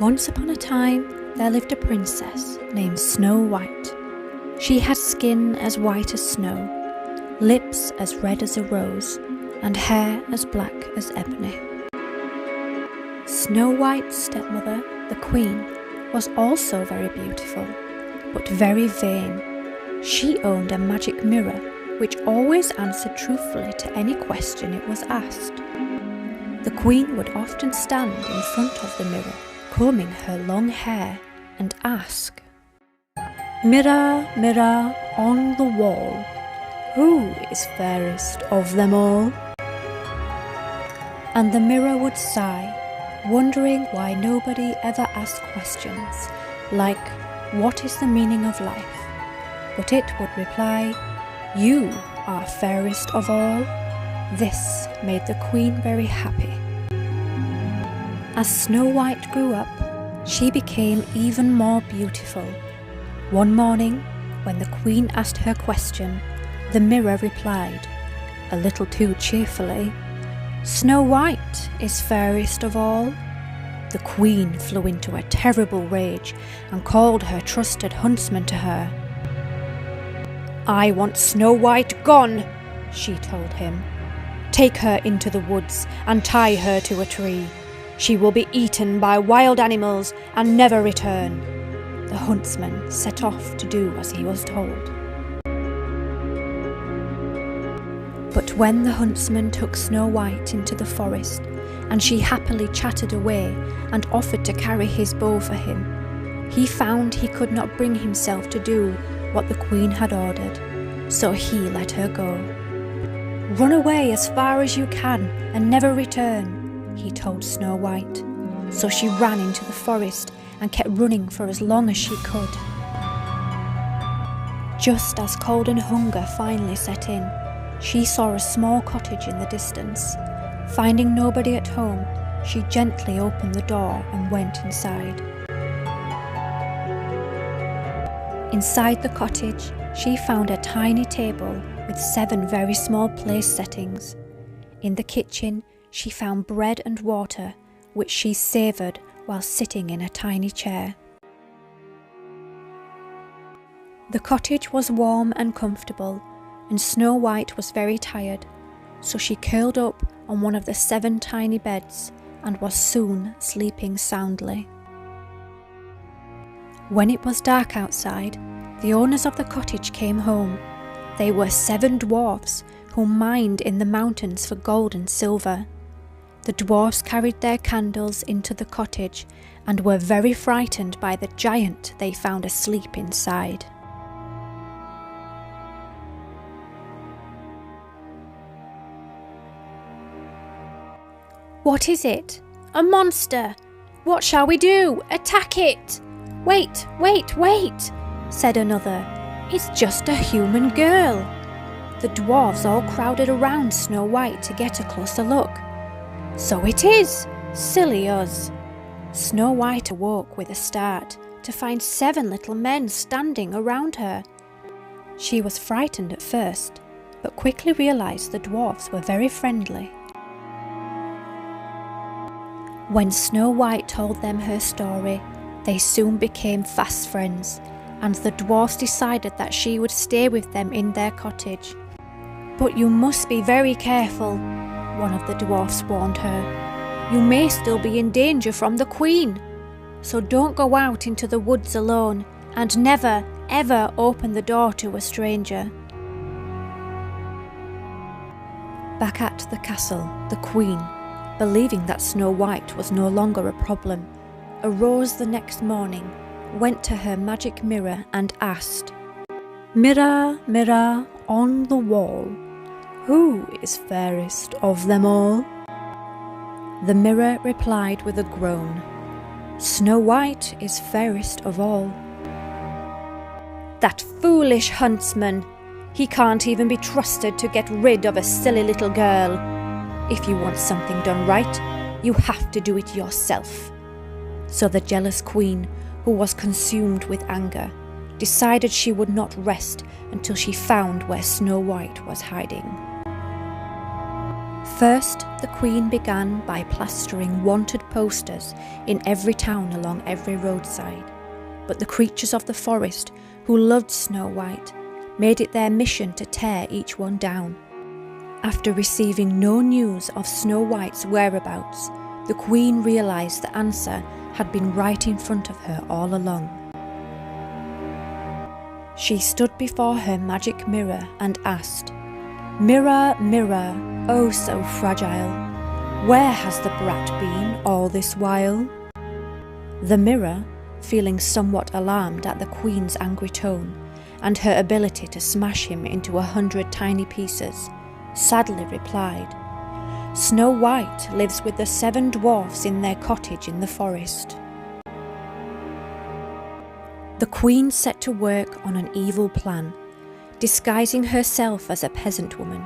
Once upon a time, there lived a princess named Snow White. She had skin as white as snow, lips as red as a rose, and hair as black as ebony. Snow White's stepmother, the Queen, was also very beautiful, but very vain. She owned a magic mirror which always answered truthfully to any question it was asked. The Queen would often stand in front of the mirror, combing her long hair, and ask, "Mirror, mirror on the wall, who is fairest of them all?" And the mirror would sigh, wondering why nobody ever asked questions like, "What is the meaning of life?" But it would reply, "You are fairest of all." This made the Queen very happy. As Snow White grew up, she became even more beautiful. One morning, when the Queen asked her question, the mirror replied, a little too cheerfully, "Snow White is fairest of all." The Queen flew into a terrible rage and called her trusted huntsman to her. "I want Snow White gone," she told him. "Take her into the woods and tie her to a tree. She will be eaten by wild animals and never return." The huntsman set off to do as he was told. But when the huntsman took Snow White into the forest, and she happily chattered away and offered to carry his bow for him, he found he could not bring himself to do what the Queen had ordered, so he let her go. "Run away as far as you can and never return," he told Snow White. So she ran into the forest and kept running for as long as she could. Just as cold and hunger finally set in, she saw a small cottage in the distance. Finding nobody at home, she gently opened the door and went inside. Inside the cottage, she found a tiny table with 7 very small place settings. In the kitchen, she found bread and water, which she savoured while sitting in a tiny chair. The cottage was warm and comfortable, and Snow White was very tired, so she curled up on one of the 7 tiny beds and was soon sleeping soundly. When it was dark outside, the owners of the cottage came home. They were 7 dwarfs who mined in the mountains for gold and silver. The dwarfs carried their candles into the cottage and were very frightened by the giant they found asleep inside. "What is it? A monster! What shall we do? Attack it!" "Wait, wait, wait," said another. "It's just a human girl." The dwarfs all crowded around Snow White to get a closer look. "So it is! Silly us!" Snow White awoke with a start to find 7 little men standing around her. She was frightened at first, but quickly realised the dwarfs were very friendly. When Snow White told them her story, they soon became fast friends, and the dwarfs decided that she would stay with them in their cottage. "But you must be very careful," one of the dwarfs warned her. "You may still be in danger from the Queen. So don't go out into the woods alone, and never, ever open the door to a stranger." Back at the castle, the Queen, believing that Snow White was no longer a problem, arose the next morning, went to her magic mirror and asked, "Mirror, mirror on the wall, who is fairest of them all?" The mirror replied with a groan, "Snow White is fairest of all." "That foolish huntsman! He can't even be trusted to get rid of a silly little girl. If you want something done right, you have to do it yourself." So the jealous Queen, who was consumed with anger, decided she would not rest until she found where Snow White was hiding. First, the Queen began by plastering wanted posters in every town along every roadside, but the creatures of the forest, who loved Snow White, made it their mission to tear each one down. After receiving no news of Snow White's whereabouts, the Queen realised the answer had been right in front of her all along. She stood before her magic mirror and asked, "Mirror, mirror, oh so fragile, where has the brat been all this while?" The mirror, feeling somewhat alarmed at the Queen's angry tone and her ability to smash him into 100 tiny pieces, sadly replied, "Snow White lives with the 7 dwarfs in their cottage in the forest." The Queen set to work on an evil plan. Disguising herself as a peasant woman,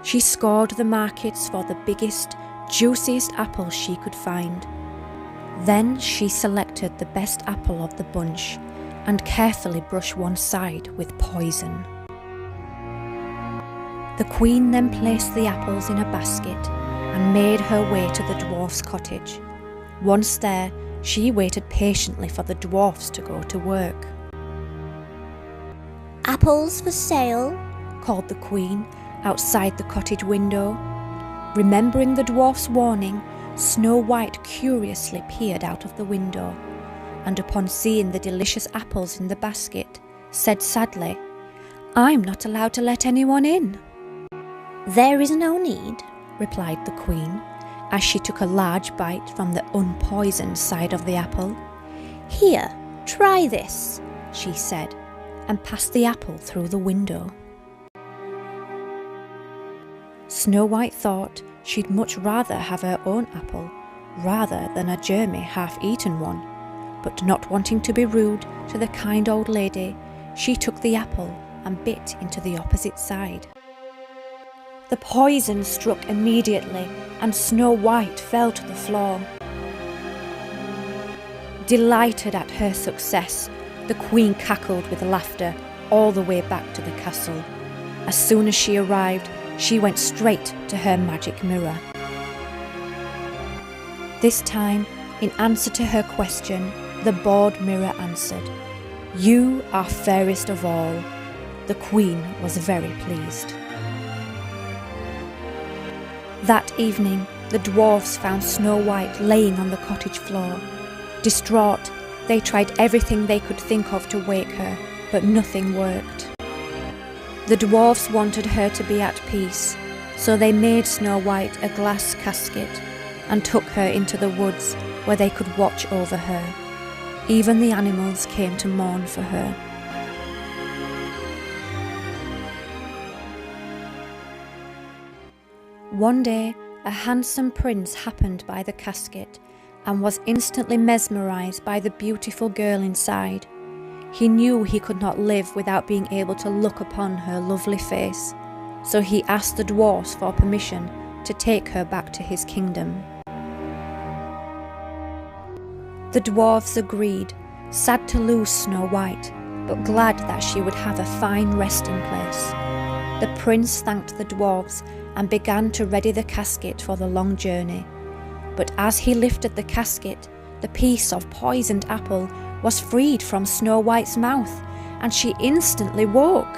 she scoured the markets for the biggest, juiciest apples she could find. Then she selected the best apple of the bunch and carefully brushed one side with poison. The Queen then placed the apples in a basket and made her way to the dwarf's cottage. Once there, she waited patiently for the dwarfs to go to work. "Apples for sale," called the Queen outside the cottage window. Remembering the dwarf's warning, Snow White curiously peered out of the window, and upon seeing the delicious apples in the basket, said sadly, "I'm not allowed to let anyone in." "There is no need," replied the Queen, as she took a large bite from the unpoisoned side of the apple. "Here, try this," she said, and passed the apple through the window. Snow White thought she'd much rather have her own apple rather than a germy half-eaten one, but not wanting to be rude to the kind old lady, she took the apple and bit into the opposite side. The poison struck immediately, and Snow White fell to the floor. Delighted at her success, the Queen cackled with laughter all the way back to the castle. As soon as she arrived, she went straight to her magic mirror. This time, in answer to her question, the bored mirror answered, "You are fairest of all." The Queen was very pleased. That evening, the dwarfs found Snow White laying on the cottage floor. Distraught, they tried everything they could think of to wake her, but nothing worked. The dwarfs wanted her to be at peace, so they made Snow White a glass casket and took her into the woods where they could watch over her. Even the animals came to mourn for her. One day, a handsome prince happened by the casket and was instantly mesmerised by the beautiful girl inside. He knew he could not live without being able to look upon her lovely face, so he asked the dwarfs for permission to take her back to his kingdom. The dwarfs agreed, sad to lose Snow White, but glad that she would have a fine resting place. The prince thanked the dwarfs and began to ready the casket for the long journey. But as he lifted the casket, the piece of poisoned apple was freed from Snow White's mouth, and she instantly woke.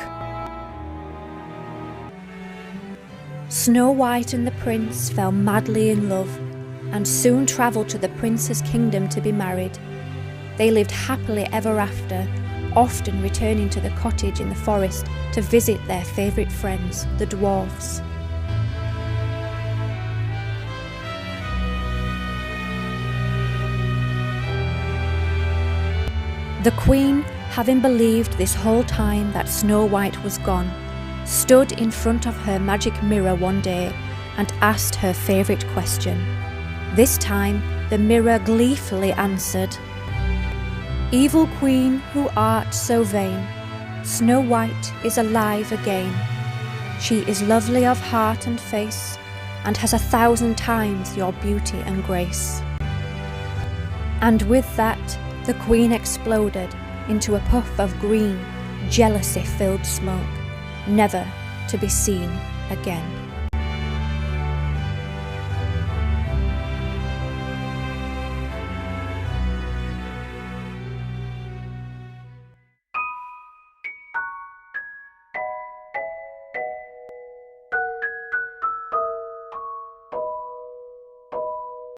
Snow White and the prince fell madly in love, and soon travelled to the prince's kingdom to be married. They lived happily ever after, often returning to the cottage in the forest to visit their favourite friends, the dwarfs. The Queen, having believed this whole time that Snow White was gone, stood in front of her magic mirror one day and asked her favourite question. This time, the mirror gleefully answered, "Evil Queen, who art so vain, Snow White is alive again. She is lovely of heart and face, and has 1,000 times your beauty and grace." And with that, the Queen exploded into a puff of green, jealousy-filled smoke, never to be seen again.